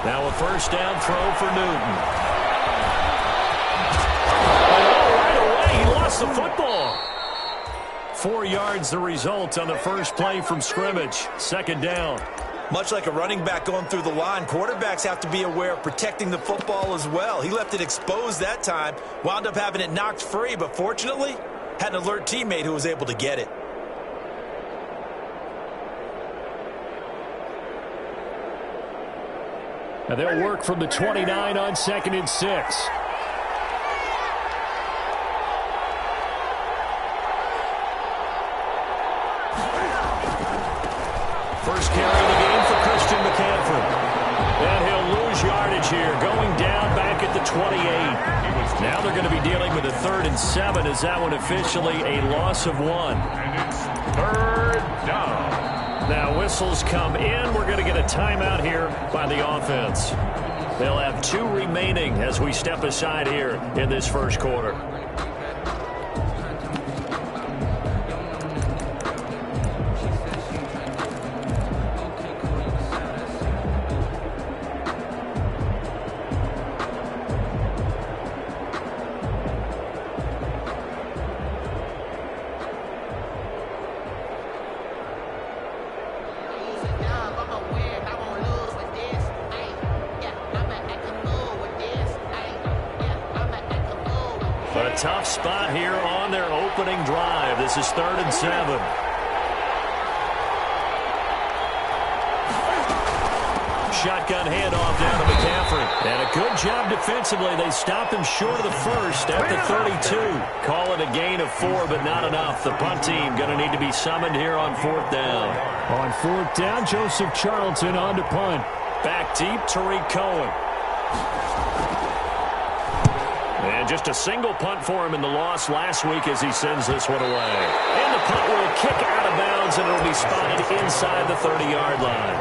Now a first down throw for Newton. Right away, he lost the football. 4 yards the result on the first play from scrimmage. Second down. Much like a running back going through the line, quarterbacks have to be aware of protecting the football as well. He left it exposed that time, wound up having it knocked free, but fortunately, had an alert teammate who was able to get it. And they'll work from the 29 on 2nd and 6. First carry of the game for Christian McCaffrey. And he'll lose yardage here, going down back at the 28. Now they're going to be dealing with a 3rd and 7 as that one officially a loss of 1. And it's 3rd down. Now whistles come in. We're going to get a timeout here by the offense. They'll have 2 remaining as we step aside here in this first quarter. But a tough spot here on their opening drive. This is 3rd and 7. Shotgun handoff down to McCaffrey. And a good job defensively. They stop him short of the first at the 32. Call it a gain of 4, but not enough. The punt team going to need to be summoned here on 4th down. On 4th down, Joseph Charlton on to punt. Back deep, Tariq Cohen. And just a single punt for him in the loss last week as he sends this one away. And the punt will kick out of bounds, and it'll be spotted inside the 30-yard line.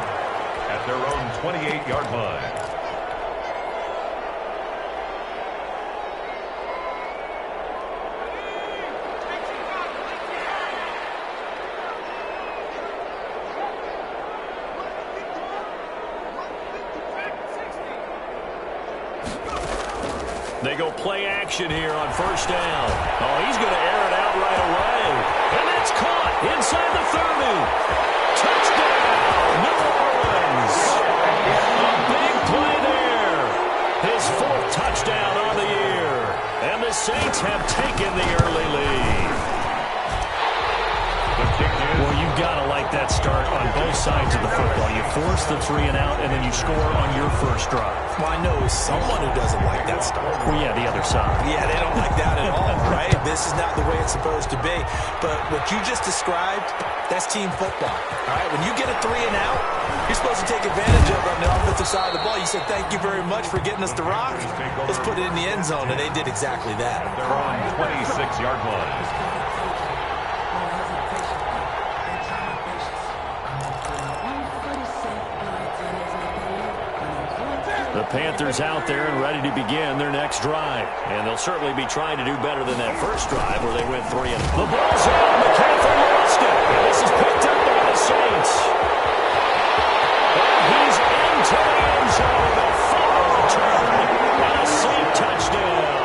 At their own 28-yard line. They go play action here on 1st down. Oh, he's going to air it out right away. And that's caught inside the 30. Touchdown, New Orleans. A big play there. His 4th touchdown on the year. And the Saints have taken the early lead. Well, you've got to like that start on both sides of the football. You force the 3 and out, and then you score on your first drive. Well, I know someone who doesn't like that start. Well, yeah, the other side. Yeah, they don't like that at all, right? This is not the way it's supposed to be. But what you just described, that's team football, all right? When you get a 3 and out, you're supposed to take advantage of it on the offensive side of the ball. You said, thank you very much for getting us the rock. Let's put it in the end zone, and they did exactly that. They're on 26-yard line. The Panthers out there and ready to begin their next drive. And they'll certainly be trying to do better than that first drive where they went 3 and the ball's out. McCaffrey lost it. And this is picked up by the Saints. And he's into the end zone. A fumble return and a Saint touchdown.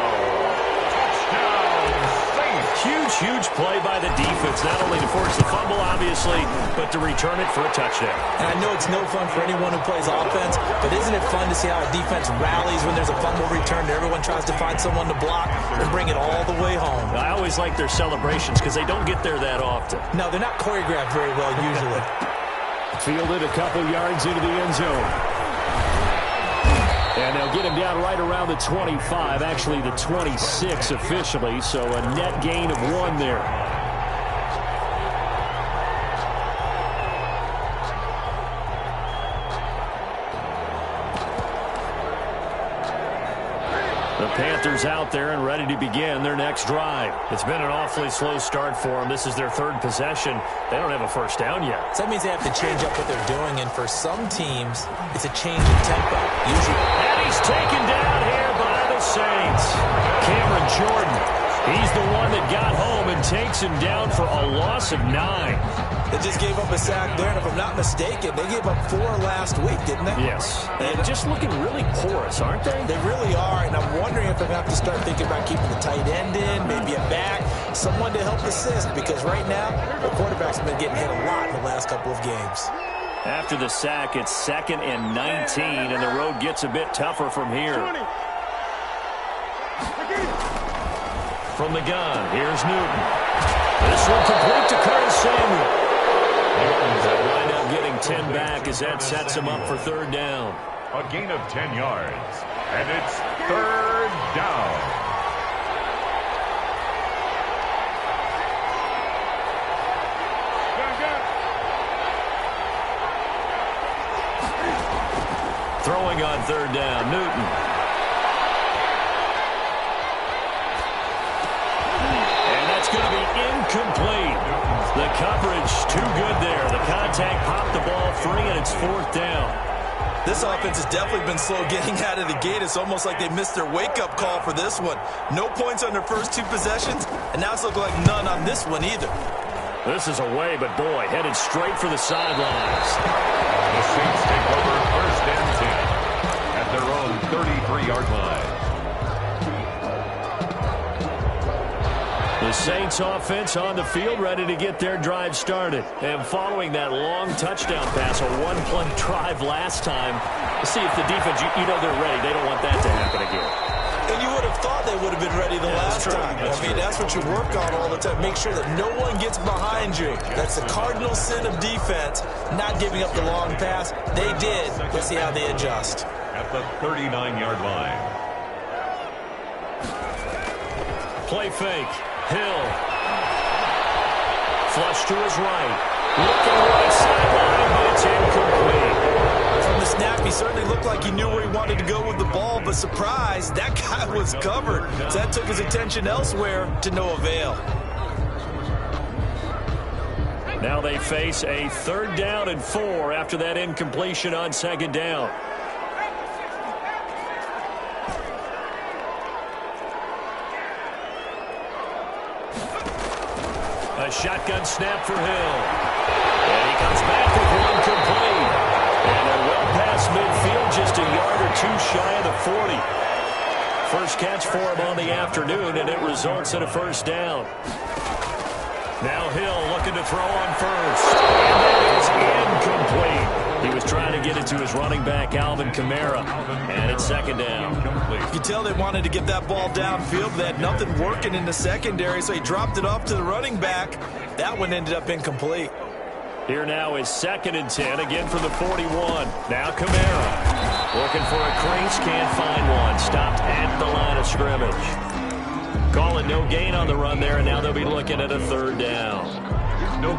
Huge play by the defense, not only to force the fumble, obviously, but to return it for a touchdown. And I know it's no fun for anyone who plays offense, but isn't it fun to see how a defense rallies when there's a fumble return and everyone tries to find someone to block and bring it all the way home? I always like their celebrations because they don't get there that often. No, they're not choreographed very well usually. Fielded a couple yards into the end zone. And they'll get him down right around the 25, actually the 26 officially, so a net gain of 1 there. The Panthers out there and ready to begin their next drive. It's been an awfully slow start for them. This is their 3rd possession. They don't have a first down yet. So that means they have to change up what they're doing, and for some teams, it's a change in tempo. Usually. And he's taken down here by the Saints. Cameron Jordan. He's the one that got home and takes him down for a loss of 9. They just gave up a sack there, and if I'm not mistaken, they gave up 4 last week, didn't they? Yes. And just looking really porous, aren't they? They really are, and I'm wondering if I'm going to have to start thinking about keeping the tight end in, maybe a back, someone to help assist, because right now, the quarterback's been getting hit a lot in the last couple of games. After the sack, it's 2nd and 19, and the road gets a bit tougher from here. From the gun, here's Newton. This one complete to Curtis Samuel. They'll wind up getting 10 back as that sets him up for 3rd down. A gain of 10 yards, and it's 3rd down. Throwing on 3rd down, Newton. And that's going to be incomplete. The coverage too good there. The contact popped the ball free, and it's 4th down. This offense has definitely been slow getting out of the gate. It's almost like they missed their wake-up call for this one. No points on their first 2 possessions, and now it's looking like none on this one either. This is away, but boy, headed straight for the sidelines. The Saints take over 1st and 10 at their own 33-yard line. The Saints offense on the field, ready to get their drive started. And following that long touchdown pass, a 1-play drive last time, see if the defense, you know they're ready. They don't want that to happen again. And you would have thought they would have been ready the last time. That's what you work on all the time. Make sure that no one gets behind you. That's the cardinal sin of defense, not giving up the long pass. They did. Let's see how they adjust. At the 39-yard line. Play fake. Hill. Flush to his right. Looking right sideline, but it's incomplete. From the snap, he certainly looked like he knew where he wanted to go with the ball, but surprise, that guy was covered. So that took his attention elsewhere to no avail. Now they face a 3rd down and 4 after that incompletion on 2nd down. A shotgun snap for Hill. And he comes back with one complete. And they're well past midfield, just a yard or 2 shy of the 40. First catch for him on the afternoon, and it results in a 1st down. Now Hill looking to throw on first. And that is incomplete. He was trying to get it to his running back, Alvin Kamara. And it's 2nd down. You could tell they wanted to get that ball downfield. They had nothing working in the secondary, so he dropped it off to the running back. That one ended up incomplete. Here now is 2nd and 10, again from the 41. Now Kamara. Looking for a crease, can't find one. Stopped at the line of scrimmage. Calling no gain on the run there, and now they'll be looking at a 3rd down.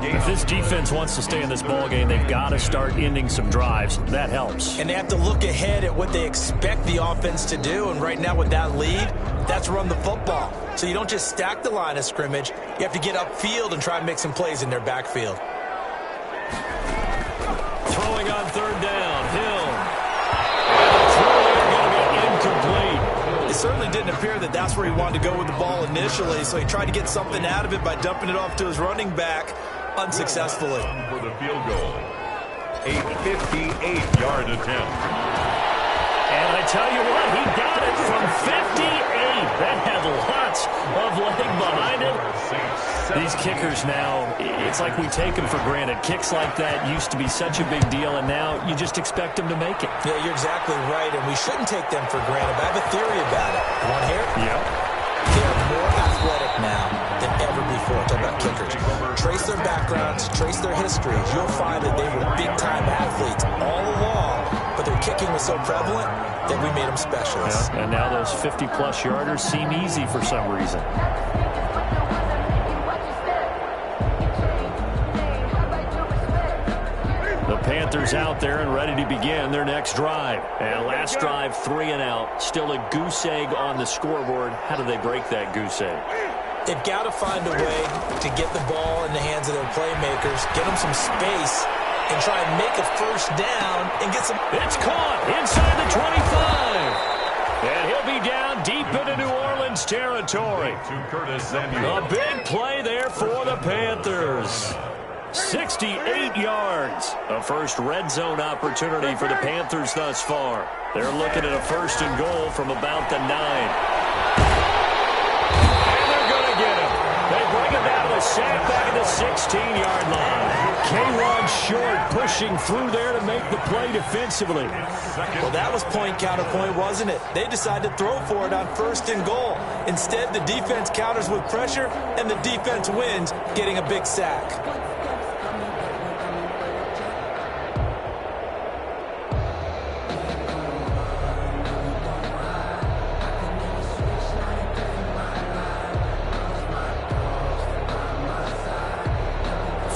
If this defense wants to stay in this ballgame, they've got to start ending some drives. That helps. And they have to look ahead at what they expect the offense to do. And right now with that lead, that's run the football. So you don't just stack the line of scrimmage. You have to get upfield and try and make some plays in their backfield. Throwing on 3rd down, Hill. And the throw there going to be incomplete. It certainly didn't appear that that's where he wanted to go with the ball initially, so he tried to get something out of it by dumping it off to his running back unsuccessfully. For the field goal. A 58-yard attempt. And I tell you what, he got it from 58. That had lots of leg behind it. These kickers now, it's like we take them for granted. Kicks like that used to be such a big deal, and now you just expect them to make it. Yeah, you're exactly right, and we shouldn't take them for granted. But I have a theory about it. You want to hear it? Yep. They're more athletic now than ever before. Talk about kickers. Trace their backgrounds, trace their histories. You'll find that they were big-time athletes all along, but their kicking was so prevalent that we made them specialists. Yeah, and now those 50-plus yarders seem easy for some reason. The Panthers out there and ready to begin their next drive. And last drive, 3 and out. Still a goose egg on the scoreboard. How do they break that goose egg? They've got to find a way to get the ball in the hands of their playmakers, get them some space, and try and make a 1st down and get some... It's caught inside the 25. And he'll be down deep into New Orleans territory. To Curtis Samuel. A big play there for the Panthers. 68 yards. A first red zone opportunity for the Panthers thus far. They're looking at a first and goal from about the 9. And they're going to get him. They bring him down to the sack back at the 16-yard line. K-Rod short, pushing through there to make the play defensively. Well, that was point counterpoint, wasn't it? They decided to throw for it on first and goal. Instead, the defense counters with pressure, and the defense wins, getting a big sack.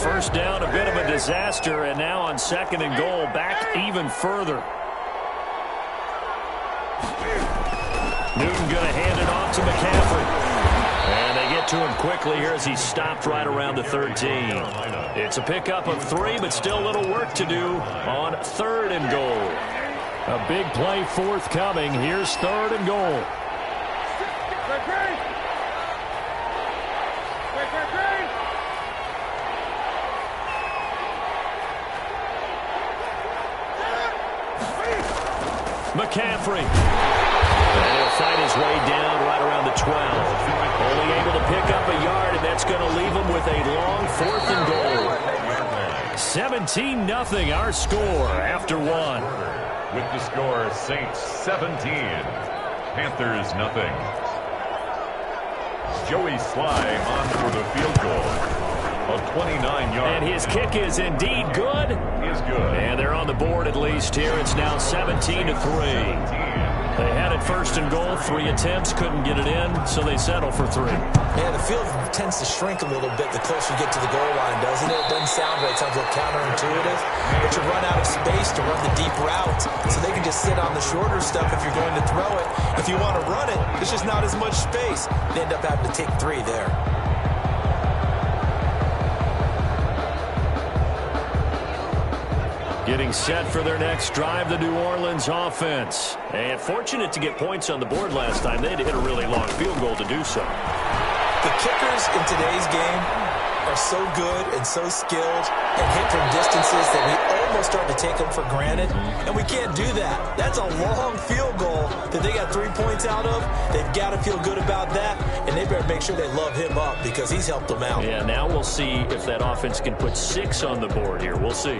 First down, a bit of a disaster, and now on second and goal, back even further. Newton going to hand it off to McCaffrey. And they get to him quickly here as he stopped right around the 13. It's a pickup of 3, but still a little work to do on third and goal. A big play forthcoming. Here's third and goal. McCaffrey. And he'll fight his way down right around the 12. Only able to pick up a yard, and that's going to leave him with a long fourth and goal. 17-0 our score after 1. With the score, Saints 17, Panthers nothing. Joey Sly on for the field goal. A 29-yard. And his kick is indeed good. Is good. And they're on the board at least here. It's now 17-3. They had it first and goal. 3 attempts, couldn't get it in, so they settle for 3. Yeah, the field tends to shrink a little bit the closer you get to the goal line, doesn't it? It doesn't sound right. It sounds a little counterintuitive. But you run out of space to run the deep route, so they can just sit on the shorter stuff if you're going to throw it. If you want to run it, there's just not as much space. They end up having to take 3 there. Getting set for their next drive, the New Orleans offense. And fortunate to get points on the board last time. They had to hit a really long field goal to do so. The kickers in today's game are so good and so skilled and hit from distances that we almost start to take them for granted. And we can't do that. That's a long field goal that they got 3 points out of. They've got to feel good about that. And they better make sure they love him up because he's helped them out. Yeah, now we'll see if that offense can put 6 on the board here. We'll see.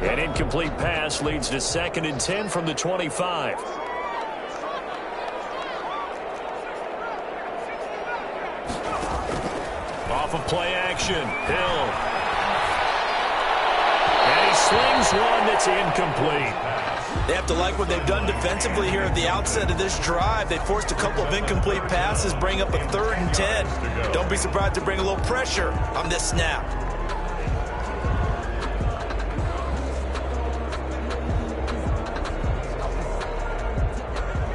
An incomplete pass leads to 2nd and 10 from the 25. Off of play action, Hill. And he slings one that's incomplete. They have to like what they've done defensively here at the outset of this drive. They forced a couple of incomplete passes, bring up a 3rd and 10. Don't be surprised to bring a little pressure on this snap.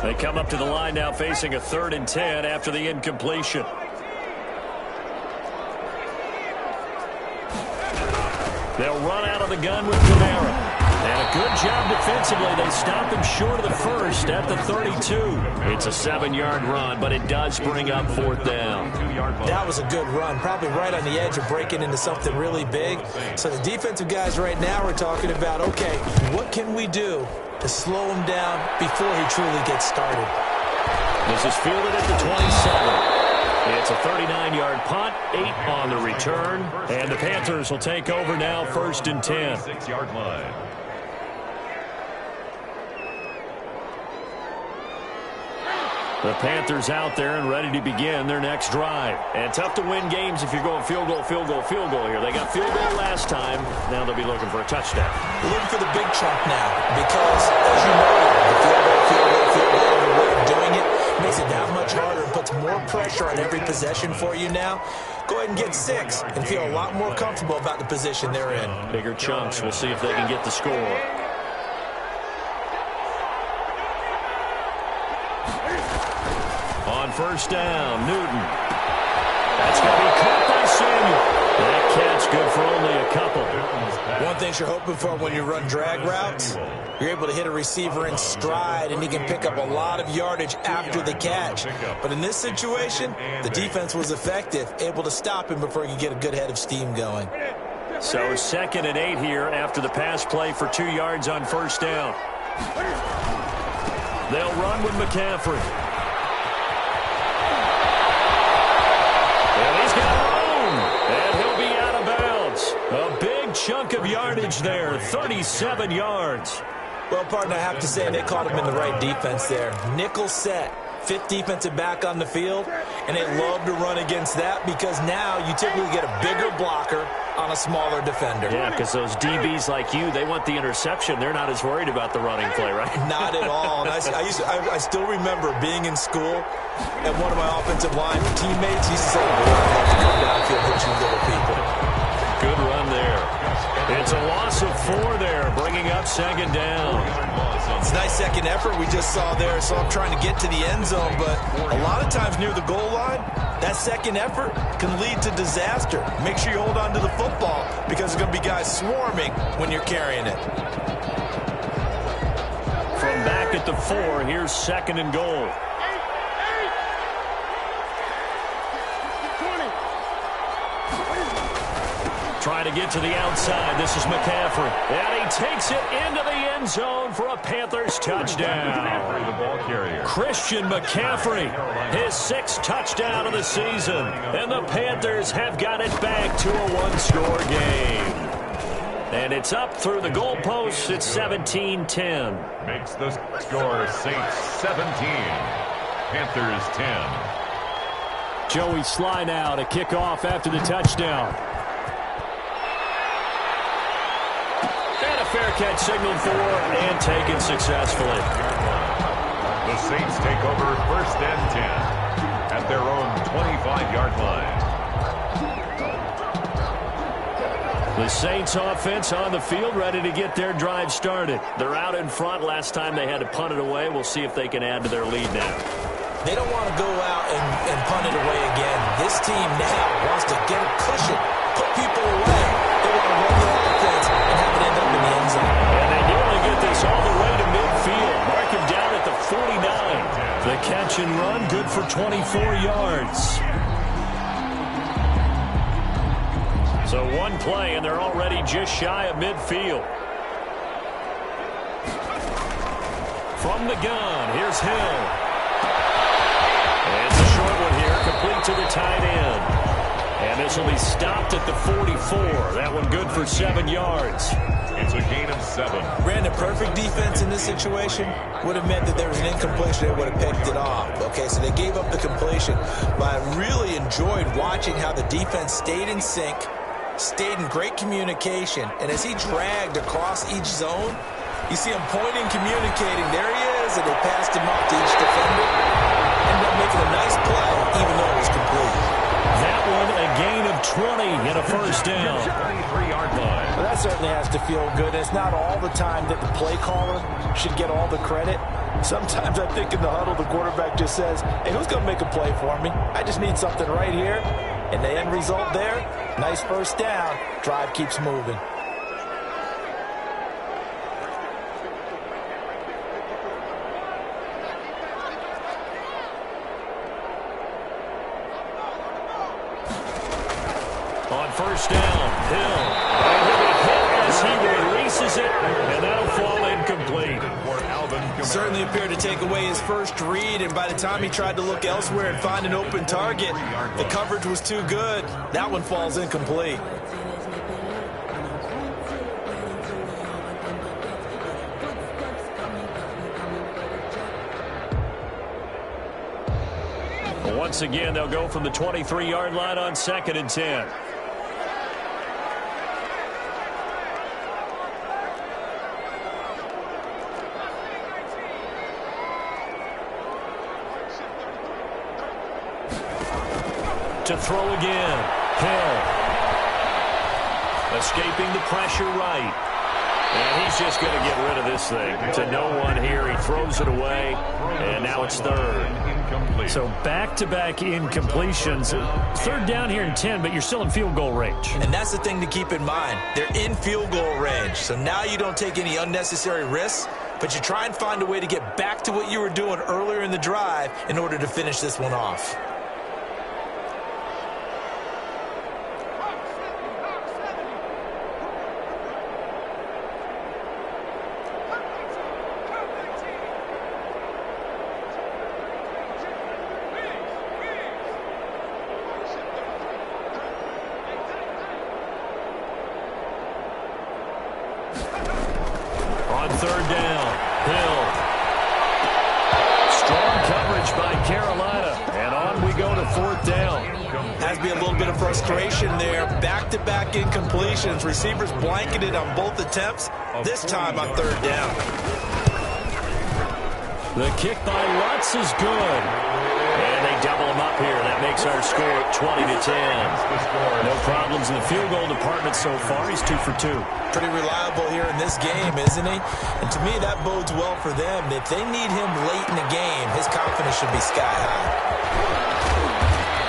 They come up to the line now facing a 3rd and 10 after the incompletion. They'll run out of the gun with Kamara. And a good job defensively. They stop him short of the first at the 32. It's a 7-yard run, but it does bring up 4th down. That was a good run, probably right on the edge of breaking into something really big. So the defensive guys right now are talking about, okay, what can we do to slow him down before he truly gets started? This is fielded at the 27. It's a 39-yard punt, 8 on the return, and the Panthers will take over now 1st and 10. 6-yard line. The Panthers out there and ready to begin their next drive. And tough to win games if you're going field goal, field goal, field goal here. They got field goal last time. Now they'll be looking for a touchdown. Looking for the big chunk now because, as you know, the field goal, the way of doing it makes it that much harder and puts more pressure on every possession for you now. Go ahead and get 6 and feel a lot more comfortable about the position they're in. Bigger chunks. We'll see if they can get the score. On 1st down, Newton. That's going to be caught by Samuel. That catch good for only a couple. One thing you're hoping for when you run drag routes, you're able to hit a receiver in stride, and he can pick up a lot of yardage after the catch. But in this situation, the defense was effective, able to stop him before he could get a good head of steam going. So 2nd and 8 here after the pass play for 2 yards on first down. They'll run with McCaffrey. And he's got room. And he'll be out of bounds. A big chunk of yardage there, 37 yards. Well, partner, I have to say they caught him in the right defense there. Nickel set, 5th defensive back on the field, and they love to run against that because now you typically get a bigger blocker on a smaller defender. Yeah, because those DBs like you, they want the interception. They're not as worried about the running play, right? Not at all. And I still remember being in school, and one of my offensive line teammates used to say, "Boy, I have to come downfield and hit you little people." Good run there. It's a loss of 4 there, bringing up 2nd down. It's a nice second effort we just saw there. So I'm trying to get to the end zone, but a lot of times near the goal line, that second effort can lead to disaster. Make sure you hold on to the football because there's going to be guys swarming when you're carrying it. From back at the 4, here's 2nd and goal. Trying to get to the outside. This is McCaffrey. And he takes it into the end zone for a Panthers touchdown. The ball carrier. Christian McCaffrey, his 6th touchdown of the season. And the Panthers have got it back to a 1-score game. And it's up through the goalposts. It's 17-10. Makes the score Saints 17. Panthers 10. Joey Sly now to kick off after the touchdown. Fair catch signaled for and taken successfully. The Saints take over 1st and 10 at their own 25-yard line. The Saints offense on the field, ready to get their drive started. They're out in front. Last time they had to punt it away. We'll see if they can add to their lead now. They don't want to go out and punt it away again. This team now wants to get a cushion, put people away. They want to run the offense and have it end up in the end zone. And they nearly get this all the way to midfield. Mark him down at the 49. The catch and run, good for 24 yards. So 1 play, and they're already just shy of midfield. From the gun, here's Hill. And it's a short one here, complete to the tight end. And this will be stopped at the 44. That one good for 7 yards. It's a gain of 7. Brandon, perfect defense in this situation would have meant that there was an incompletion. They would have picked it off. Okay, so they gave up the completion. But I really enjoyed watching how the defense stayed in sync, stayed in great communication. And as he dragged across each zone, you see him pointing, communicating. There he is, and they passed him off to each defender. Ended up making a nice play, even though it was complete. That one, a gain of 20 and a 1st down. 23-yard line. Well, that certainly has to feel good. It's not all the time that the play caller should get all the credit. Sometimes I think in the huddle, the quarterback just says, "Hey, who's going to make a play for me? I just need something right here." And the end result there, nice 1st down. Drive keeps moving. On 1st down, Hill. And he'll be hit as he releases it, and that'll fall incomplete. Certainly appeared to take away his first read, and by the time he tried to look elsewhere and find an open target, the coverage was too good. That one falls incomplete. Once again, they'll go from the 23-yard line on 2nd and 10. To throw again. Hill. Escaping the pressure right. And he's just going to get rid of this thing. To no one here. He throws it away. And now it's 3rd. Incomplete. So back-to-back incompletions. Third down here and 10, but you're still in field goal range. And that's the thing to keep in mind. They're in field goal range. So now you don't take any unnecessary risks, but you try and find a way to get back to what you were doing earlier in the drive in order to finish this one off. On third down, Hill. Strong coverage by Carolina. And on we go to fourth down. Has to be a little bit of frustration there. Back-to-back incompletions. Receivers blanketed on both attempts, this time on third down. The kick by Lutz is good. And they double him up here. That makes our score 20-10. No problems in the field goal department so far. He's 2 for 2. Pretty reliable here in this game, isn't he? And to me, that bodes well for them. If they need him late in the game, his confidence should be sky high.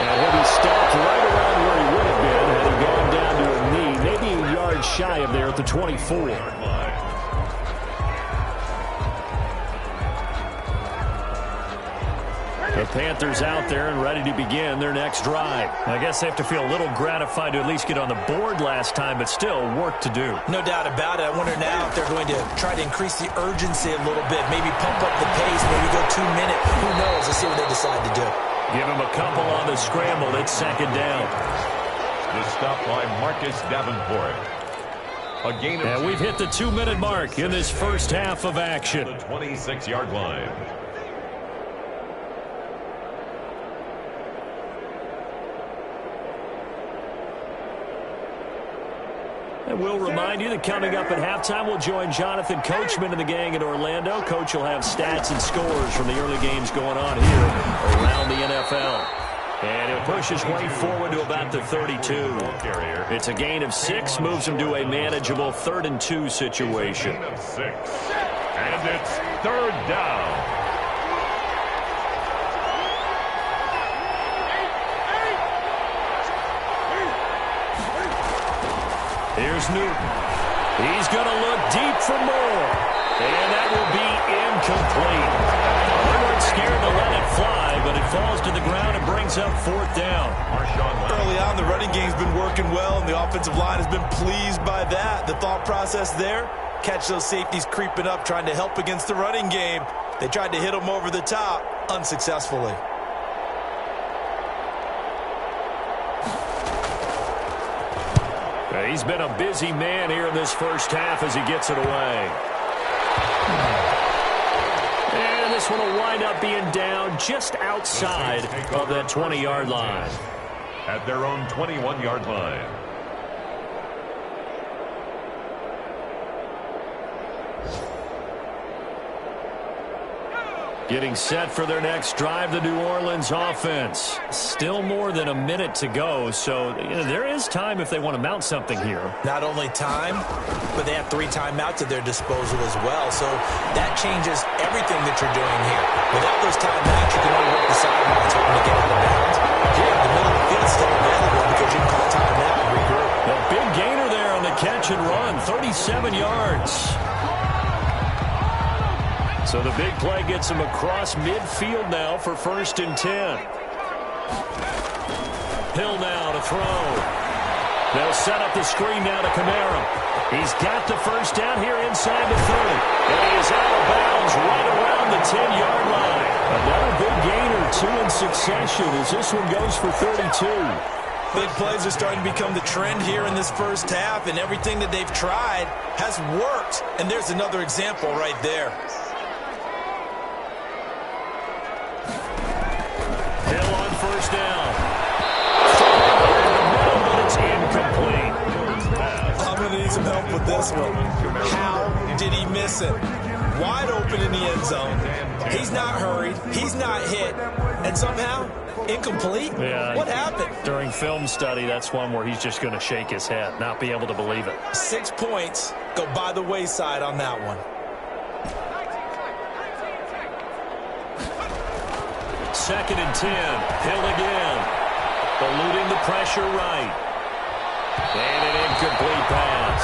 And he'll be stopped right around where he would have been had he gone down to a knee, maybe a yard shy of there at the 24. The Panthers out there and ready to begin their next drive. I guess they have to feel a little gratified to at least get on the board last time, but still work to do. No doubt about it. I wonder now if they're going to try to increase the urgency a little bit, maybe pump up the pace, maybe go 2 minutes. Who knows? Let's see what they decide to do. Give him a couple on the scramble. It's second down. The stop by Marcus Davenport. A gain of And we've hit the 2-minute mark in this first half of action. the 26-yard line. And we'll remind you that coming up at halftime, we'll join Jonathan Coachman and the gang in Orlando. Coach will have stats and scores from the early games going on here around the NFL. And he'll push his way forward to about the 32. It's a gain of 6, moves him to a manageable 3rd and 2 situation. Gain of 6. And it's third down. Here's Newton. He's going to look deep for more. And that will be incomplete. They weren't scared to let it fly, but it falls to the ground and brings up fourth down. Early on, the running game's been working well, and the offensive line has been pleased by that. The thought process there, catch those safeties creeping up, trying to help against the running game. They tried to hit them over the top, unsuccessfully. He's been a busy man here in this first half as he gets it away. And this one will wind up being down just outside of that 20-yard line. At their own 21-yard line. Getting set for their next drive, the New Orleans offense. Still more than a minute to go, so there is time if they want to mount something here. Not only time, but they have 3 timeouts at their disposal as well, so that changes everything that you're doing here. Without those timeouts, you can only work the sidelines hoping to get out of bounds. Here, the middle of the field is still available because you can call timeout and regroup. A big gainer there on the catch and run, 37 yards. So the big play gets him across midfield now for 1st and 10. Hill now to throw. They'll set up the screen now to Kamara. He's got the first down here inside the 30. And he is out of bounds right around the 10-yard line. Another big gainer, 2 in succession as this one goes for 32. Big plays are starting to become the trend here in this first half, and everything that they've tried has worked. And there's another example right there. Hill on first down. But it's incomplete. I'm going to need some help with this one. How did he miss it? Wide open in the end zone. He's not hurried. He's not hit. And somehow, incomplete? Yeah, what happened? During film study, that's one where he's just going to shake his head, not be able to believe it. 6 points go by the wayside on that one. 2nd and 10. Hill again. Eluding the pressure right. And an incomplete pass.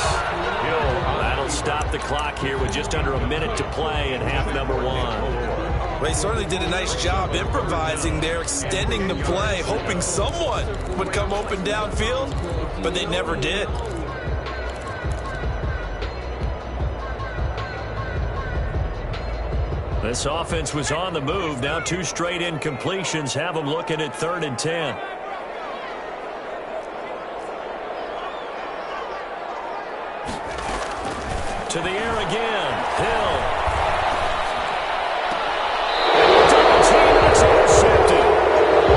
That'll stop the clock here with just under a minute to play in half number 1. Well, he certainly did a nice job improvising there, extending the play, hoping someone would come open downfield, but they never did. This offense was on the move. Now 2 straight incompletions have them looking at 3rd and 10. To the air again. Hill. Double team, it's intercepted.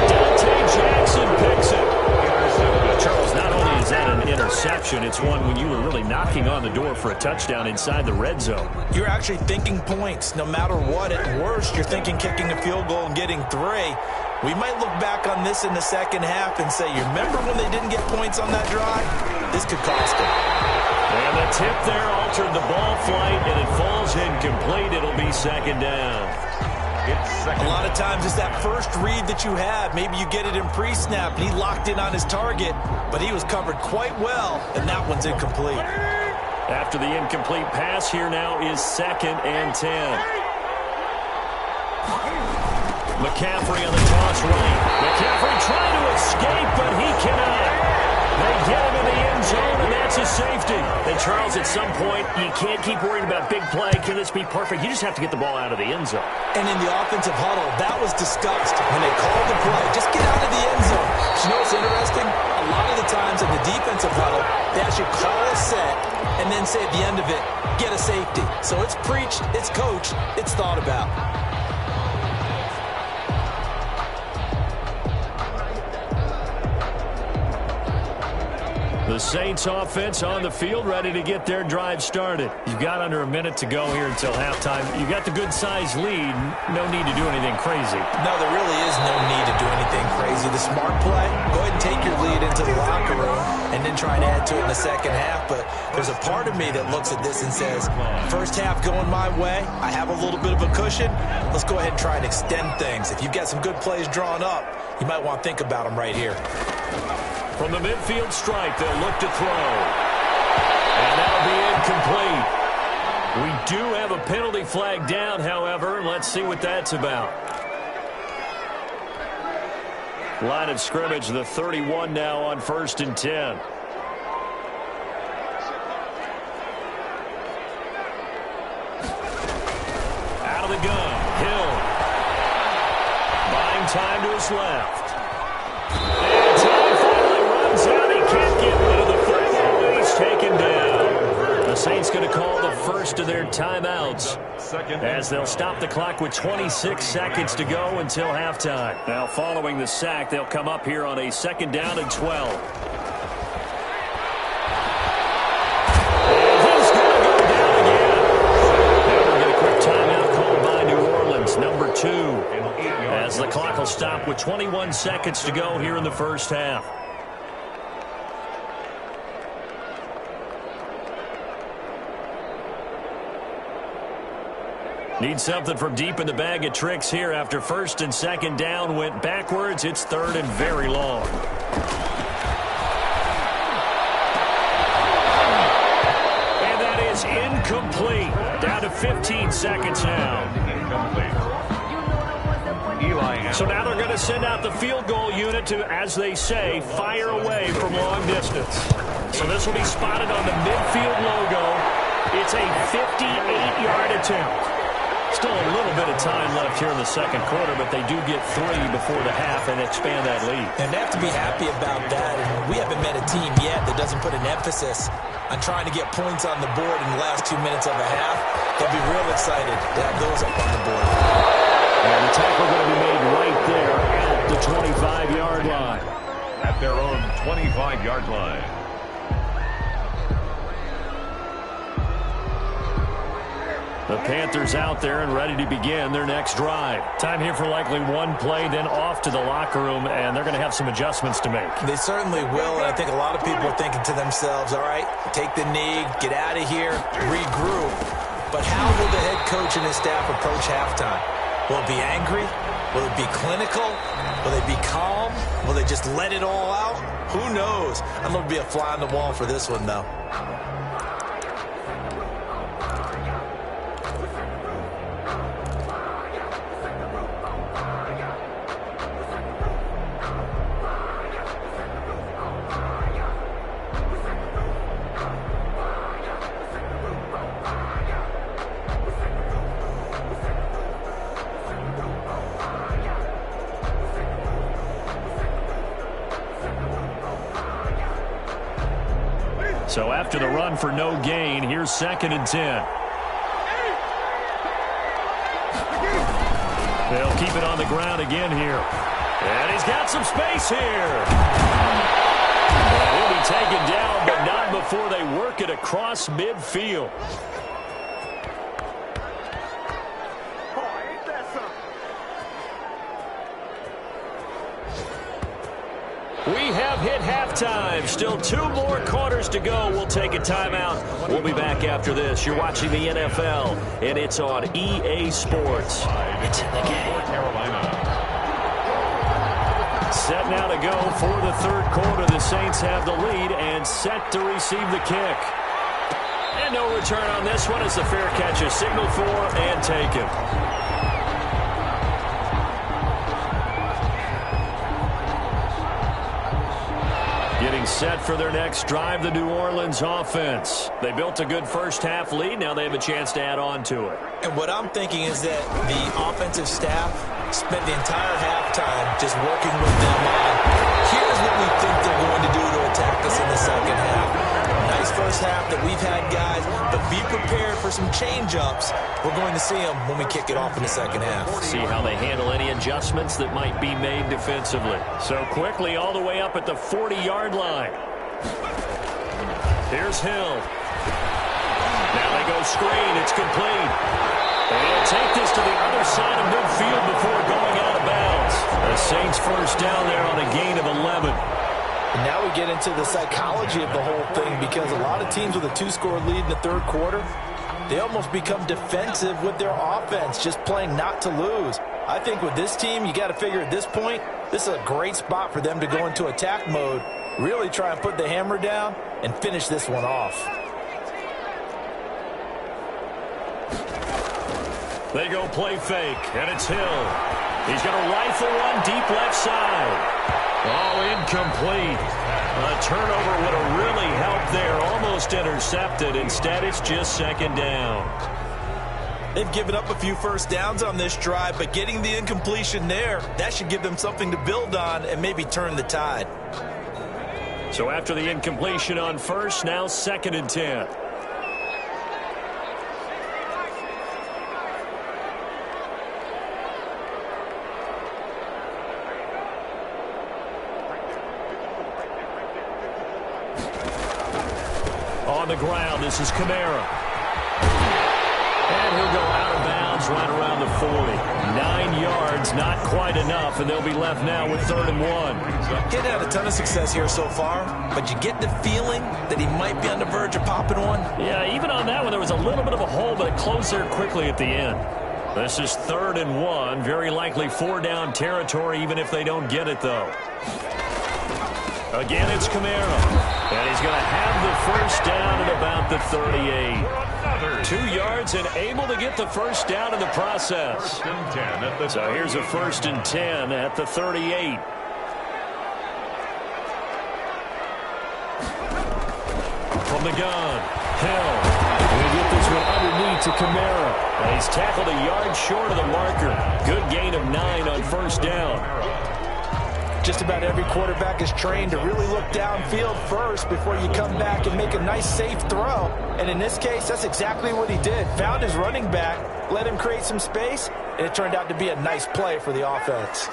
Dante Jackson picks it. Charles, not only is that an interception, it's one when you were really knocking on the door for a touchdown inside the red zone. You're actually thinking points. No matter what, at worst, you're thinking kicking a field goal and getting 3. We might look back on this in the second half and say, you remember when they didn't get points on that drive? This could cost them. And the tip there altered the ball flight, and it falls incomplete. It'll be 2nd down. A lot of times it's that first read that you have. Maybe you get it in pre-snap, and he locked in on his target, but he was covered quite well, and that one's incomplete. After the incomplete pass, here now is 2nd and 10. McCaffrey on the toss right. McCaffrey trying to escape, but he cannot. They get him in the end zone, and that's a safety. And, Charles, at some point, you can't keep worrying about big play. Can this be perfect? You just have to get the ball out of the end zone. And in the offensive huddle, that was discussed when they called the play. Just get out of the end zone. But you know what's interesting? A lot of the times in the defensive huddle, they actually call a set and then say at the end of it, get a safety. So it's preached, it's coached, it's thought about. The Saints offense on the field, ready to get their drive started. You've got under a minute to go here until halftime. You got the good-sized lead. No need to do anything crazy. No, there really is no need to do anything crazy. The smart play, go ahead and take your lead into the locker room and then try and add to it in the second half. But there's a part of me that looks at this and says, first half going my way, I have a little bit of a cushion. Let's go ahead and try and extend things. If you've got some good plays drawn up, you might want to think about them right here. From the midfield stripe, they'll look to throw. And that'll be incomplete. We do have a penalty flag down, however. Let's see what that's about. Line of scrimmage, the 31 now on 1st and 10. Out of the gun, Hill. Buying time to his left. And time finally runs out. He can't get rid of the football. He's taken down. The Saints going to call the first of their timeouts as they'll stop the clock with 26 seconds to go until halftime. Now, following the sack, they'll come up here on a 2nd down and 12. And he's going to go down again. Now we'll get a quick timeout called by New Orleans, number 2, as the clock will stop with 21 seconds to go here in the first half. Need something from deep in the bag of tricks here after 1st and 2nd down went backwards. It's 3rd and very long. And that is incomplete. Down to 15 seconds now. So now they're going to send out the field goal unit to, as they say, fire away from long distance. So this will be spotted on the midfield logo. It's a 58-yard attempt. Still a little bit of time left here in the second quarter, but they do get 3 before the half and expand that lead. And they have to be happy about that. And we haven't met a team yet that doesn't put an emphasis on trying to get points on the board in the last 2 minutes of a half. They'll be real excited to have those up on the board. And the tackle going to be made right there at the 25-yard line. At their own 25-yard line. The Panthers out there and ready to begin their next drive. Time here for likely one play, then off to the locker room, and they're going to have some adjustments to make. They certainly will, and I think a lot of people are thinking to themselves, all right, take the knee, get out of here, regroup. But how will the head coach and his staff approach halftime? Will it be angry? Will it be clinical? Will they be calm? Will they just let it all out? Who knows? I'd love to be a fly on the wall for this one, though. So after the run for no gain, here's 2nd and 10. They'll keep it on the ground again here. And he's got some space here. He'll be taken down, but not before they work it across midfield. We have hit halftime. Still 2 more quarters to go. We'll take a timeout. We'll be back after this. You're watching the NFL, and it's on EA Sports. It's in the game. Set now to go for the 3rd quarter. The Saints have the lead and set to receive the kick. And no return on this one as the fair catch is signaled for and taken. Getting set for their next drive, the New Orleans offense. They built a good first-half lead. Now they have a chance to add on to it. And what I'm thinking is that the offensive staff spent the entire halftime just working with them on, here's what we think they're going to do to attack us in the second half. Nice first half that we've had, guys, but be prepared for some change-ups. We're going to see them when we kick it off in the second half. See how they handle any adjustments that might be made defensively. So quickly all the way up at the 40-yard line. Here's Hill. Now they go screen. It's complete. And he'll take this to the other side of midfield before going out of bounds. The Saints first down there on a gain of 11. And now we get into the psychology of the whole thing, because a lot of teams with a 2-score lead in the 3rd quarter, they almost become defensive with their offense, just playing not to lose. I think with this team, you got to figure at this point, this is a great spot for them to go into attack mode, really try and put the hammer down and finish this one off. They go play fake, and it's Hill. He's going to rifle one deep left side. Oh, incomplete. A turnover would have really helped there. Almost intercepted. Instead, it's just 2nd down. They've given up a few first downs on this drive, but getting the incompletion there, that should give them something to build on and maybe turn the tide. So after the incompletion on first, now 2nd and 10. On the ground, this is Kamara. And he'll go out of bounds right around the 40. 9 yards, not quite enough, and they'll be left now with 3rd and 1. He's had a ton of success here so far, but you get the feeling that he might be on the verge of popping one. Yeah, even on that one, there was a little bit of a hole, but it closed there quickly at the end. This is 3rd and 1. Very likely 4-down territory, even if they don't get it, though. Again, it's Kamara. And he's going to have the first down at about the 38. 2 yards and able to get the first down in the process. So here's a 1st and 10 at the 38. From the gun, Hill. We get this one underneath to Kamara. And he's tackled a yard short of the marker. Good gain of 9 on first down. Just about every quarterback is trained to really look downfield first before you come back and make a nice, safe throw. And in this case, that's exactly what he did. Found his running back, let him create some space, and it turned out to be a nice play for the offense.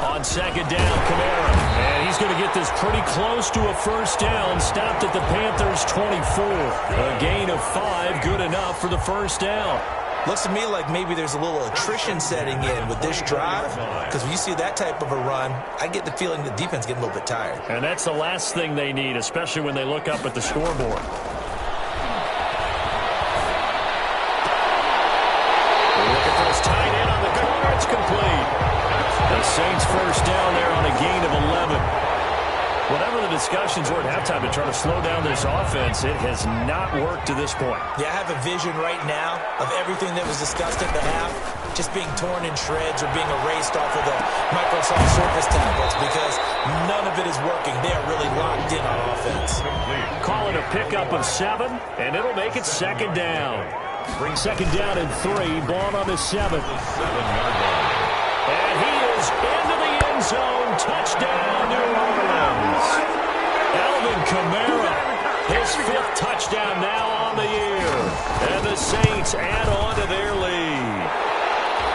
On 2nd down, Kamara. And he's going to get this pretty close to a first down. Stopped at the Panthers' 24. A gain of 5, good enough for the first down. Looks to me like maybe there's a little attrition setting in with this drive, because when you see that type of a run, I get the feeling the defense getting a little bit tired. And that's the last thing they need, especially when they look up at the scoreboard. Looking for this tight end on the corner. It's Saints first down there on a gain of 11. Whatever the discussions were at halftime to try to slow down this offense, it has not worked to this point. Yeah, I have a vision right now of everything that was discussed at the half just being torn in shreds or being erased off of the Microsoft Surface tablets because none of it is working. They are really locked in on offense. Call it a pickup of 7, and it'll make it second down. Bring second down and 3, ball on the 7. 7-yard line. And he is into the end zone. Touchdown, New Orleans. Alvin Kamara, his 5th touchdown now on the year. And the Saints add on to their lead.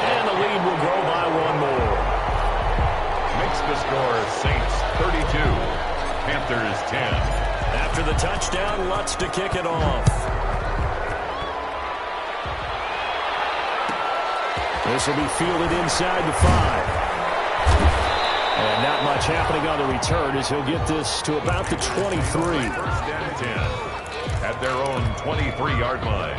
And the lead will grow by 1 more. Makes the score Saints 32, Panthers 10. After the touchdown, Lutz to kick it off. This will be fielded inside the 5. And not much happening on the return as he'll get this to about the 23. First and 10 at their own 23-yard line.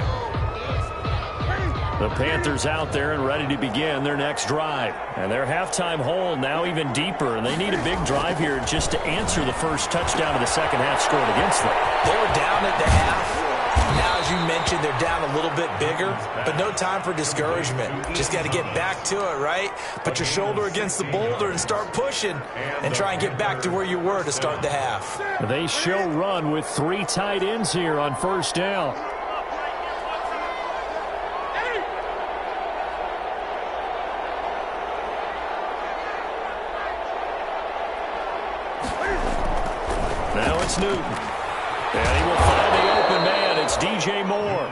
The Panthers out there and ready to begin their next drive. And their halftime hole now even deeper. And they need a big drive here just to answer the first touchdown of the second half scored against them. They were down at the half. Now, as you mentioned, they're down a little bit bigger, but no time for discouragement. Just got to get back to it, right? Put your shoulder against the boulder and start pushing and try and get back to where you were to start the half. They show run with 3 tight ends here on first down. Now it's Newton. And he will find the open man. It's DJ Moore.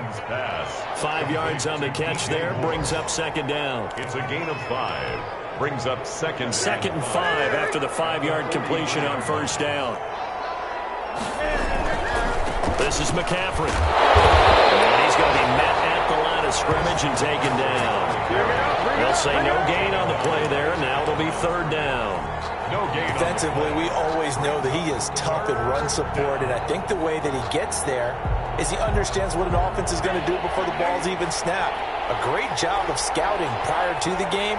5 yards on the catch there. Brings up second down. It's a gain of 5. Brings up second and 5 after the 5-yard completion on first down. This is McCaffrey. And he's going to be met at the line of scrimmage and taken down. They'll say no gain on the play there. Now it'll be third down. no gain. Defensively, we always know that he is tough in run support, and I think the way that he gets there is he understands what an offense is going to do before the ball's even snapped. A great job of scouting prior to the game,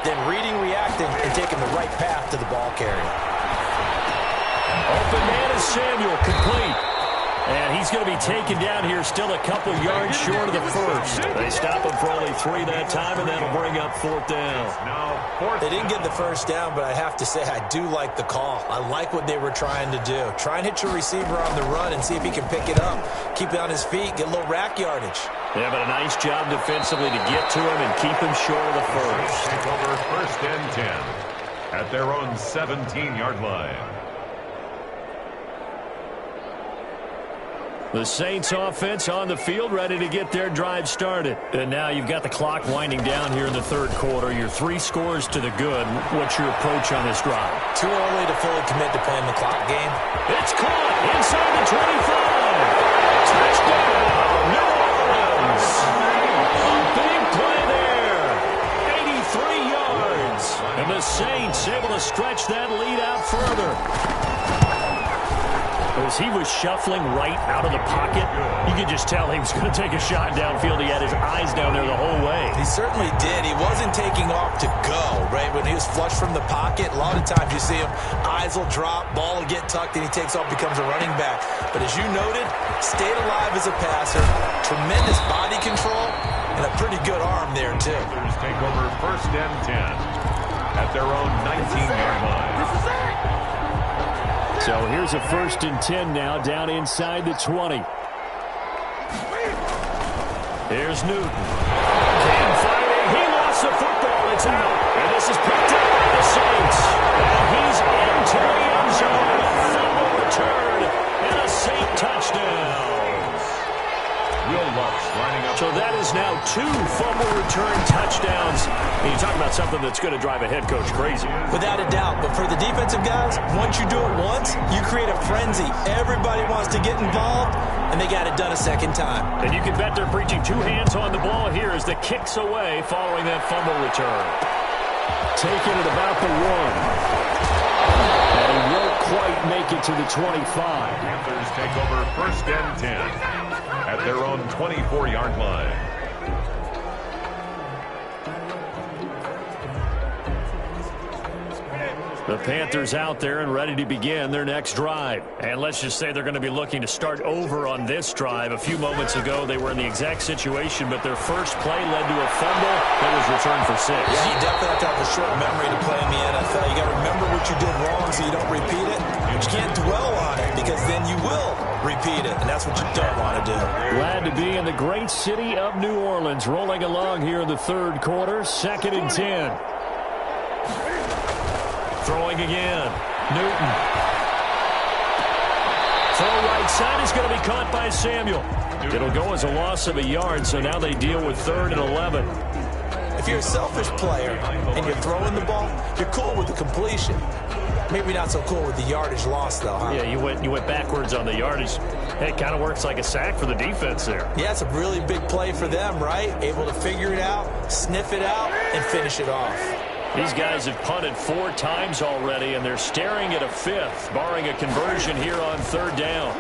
then reading, reacting, and taking the right path to the ball carrier. Open man is Samuel, complete. And he's going to be taken down here still a couple yards short of the first. They stop him for only 3 that time, and that'll bring up fourth down. They didn't get the first down, but I have to say I do like the call. I like what they were trying to do. Try and hit your receiver on the run and see if he can pick it up. Keep it on his feet, get a little rack yardage. Yeah, but a nice job defensively to get to him and keep him short of the first. Take over first and 10 at their own 17-yard line. The Saints offense on the field, ready to get their drive started. And now you've got the clock winding down here in the third quarter. Your 3 scores to the good. What's your approach on this drive? Too early to fully commit to playing the clock game. It's caught inside the 25. Touchdown, New Orleans. A big play there. 83 yards. And the Saints able to stretch that lead out further. As he was shuffling right out of the pocket, you could just tell he was going to take a shot downfield. He had his eyes down there the whole way. He certainly did. He wasn't taking off to go, right? When he was flush from the pocket, a lot of times you see him, eyes will drop, ball will get tucked, and he takes off, becomes a running back. But as you noted, stayed alive as a passer, tremendous body control, and a pretty good arm there, too. Take over first and 10 at their own 19-yard line. This is it! So here's a first and 10 now, down inside the 20. Here's Newton. Cam fighting. He lost the football. It's out. And this is picked up by the Saints. And he's into the end zone. A fumble return and a Saint touchdown. So that is now 2 fumble return touchdowns. And you talk about something that's going to drive a head coach crazy. Without a doubt. But for the defensive guys, once you do it once, you create a frenzy. Everybody wants to get involved, and they got it done a second time. And you can bet they're preaching 2 hands on the ball here as the kick's away following that fumble return. Taking it about the 1. And he won't quite make it to the 25. Panthers take over first and 10 at their own 24-yard line. The Panthers out there and ready to begin their next drive. And let's just say they're going to be looking to start over on this drive. A few moments ago, they were in the exact situation, but their first play led to a fumble that was returned for 6. Yeah, you definitely have to have a short memory to play in the NFL. You got to remember what you did wrong so you don't repeat it. But you can't dwell on it because then you will repeat it, and that's what you don't want to do. Glad to be in the great city of New Orleans, rolling along here in the third quarter, 2nd and 10. Throwing again. Newton. Throw right side is going to be caught by Samuel. It'll go as a loss of a yard, so now they deal with 3rd and 11. If you're a selfish player and you're throwing the ball, you're cool with the completion. Maybe not so cool with the yardage loss, though, huh? Yeah, you went backwards on the yardage. Hey, it kind of works like a sack for the defense there. Yeah, it's a really big play for them, right? Able to figure it out, sniff it out, and finish it off. These guys have punted 4 times already, and they're staring at a 5th, barring a conversion here on 3rd down.